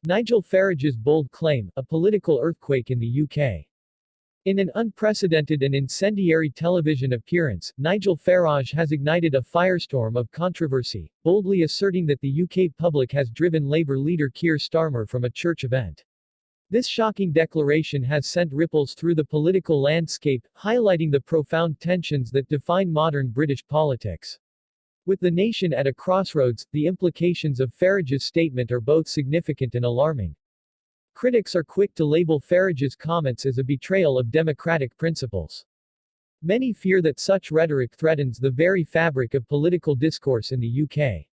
Nigel Farage's bold claim, a political earthquake in the UK. In an unprecedented and incendiary television appearance, Nigel Farage has ignited a firestorm of controversy, boldly asserting that the UK public has driven Labour leader Kier Starmer from a church event. This shocking declaration has sent ripples through the political landscape, highlighting the profound tensions that define modern British politics. With the nation at a crossroads, the implications of Farage's statement are both significant and alarming. Critics are quick to label Farage's comments as a betrayal of democratic principles. Many fear that such rhetoric threatens the very fabric of political discourse in the UK.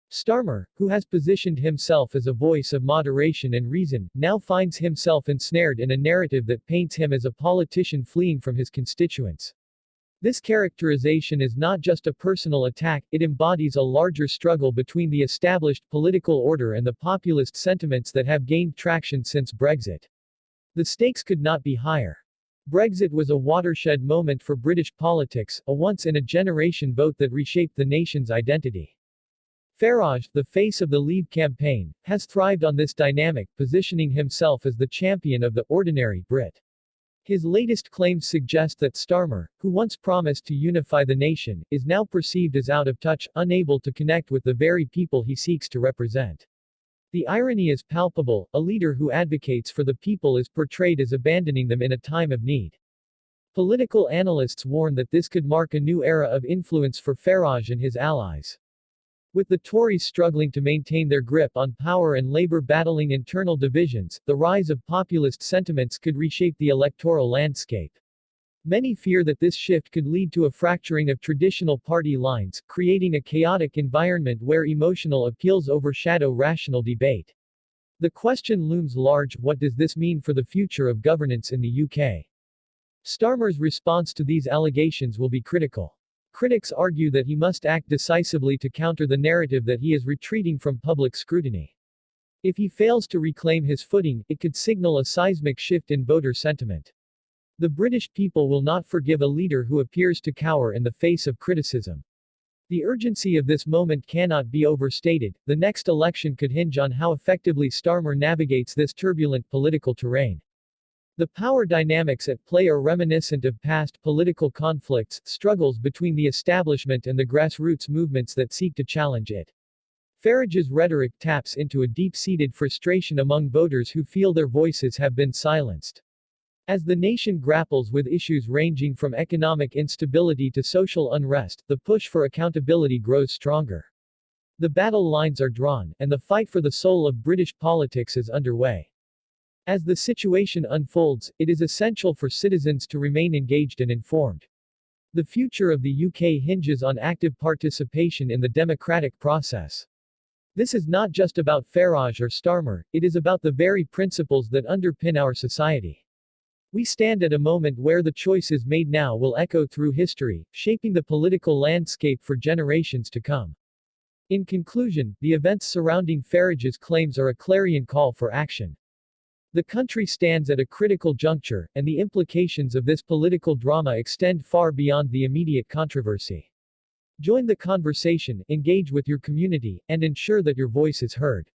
Starmer, who has positioned himself as a voice of moderation and reason, now finds himself ensnared in a narrative that paints him as a politician fleeing from his constituents. This characterization is not just a personal attack, it embodies a larger struggle between the established political order and the populist sentiments that have gained traction since Brexit. The stakes could not be higher. Brexit was a watershed moment for British politics, a once-in-a-generation vote that reshaped the nation's identity. Farage, the face of the Leave campaign, has thrived on this dynamic, positioning himself as the champion of the ordinary Brit. His latest claims suggest that Starmer, who once promised to unify the nation, is now perceived as out of touch, unable to connect with the very people he seeks to represent. The irony is palpable, a leader who advocates for the people is portrayed as abandoning them in a time of need. Political analysts warn that this could mark a new era of influence for Farage and his allies. With the Tories struggling to maintain their grip on power and Labour battling internal divisions, the rise of populist sentiments could reshape the electoral landscape. Many fear that this shift could lead to a fracturing of traditional party lines, creating a chaotic environment where emotional appeals overshadow rational debate. The question looms large: what does this mean for the future of governance in the UK? Starmer's response to these allegations will be critical. Critics argue that he must act decisively to counter the narrative that he is retreating from public scrutiny. If he fails to reclaim his footing, it could signal a seismic shift in voter sentiment. The British people will not forgive a leader who appears to cower in the face of criticism. The urgency of this moment cannot be overstated. The next election could hinge on how effectively Starmer navigates this turbulent political terrain. The power dynamics at play are reminiscent of past political conflicts, struggles between the establishment and the grassroots movements that seek to challenge it. Farage's rhetoric taps into a deep-seated frustration among voters who feel their voices have been silenced. As the nation grapples with issues ranging from economic instability to social unrest, the push for accountability grows stronger. The battle lines are drawn, and the fight for the soul of British politics is underway. As the situation unfolds, it is essential for citizens to remain engaged and informed. The future of the UK hinges on active participation in the democratic process. This is not just about Farage or Starmer, it is about the very principles that underpin our society. We stand at a moment where the choices made now will echo through history, shaping the political landscape for generations to come. In conclusion, the events surrounding Farage's claims are a clarion call for action. The country stands at a critical juncture, and the implications of this political drama extend far beyond the immediate controversy. Join the conversation, engage with your community, and ensure that your voice is heard.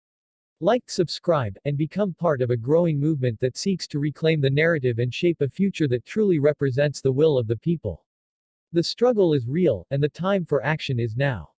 Like, subscribe, and become part of a growing movement that seeks to reclaim the narrative and shape a future that truly represents the will of the people. The struggle is real, and the time for action is now.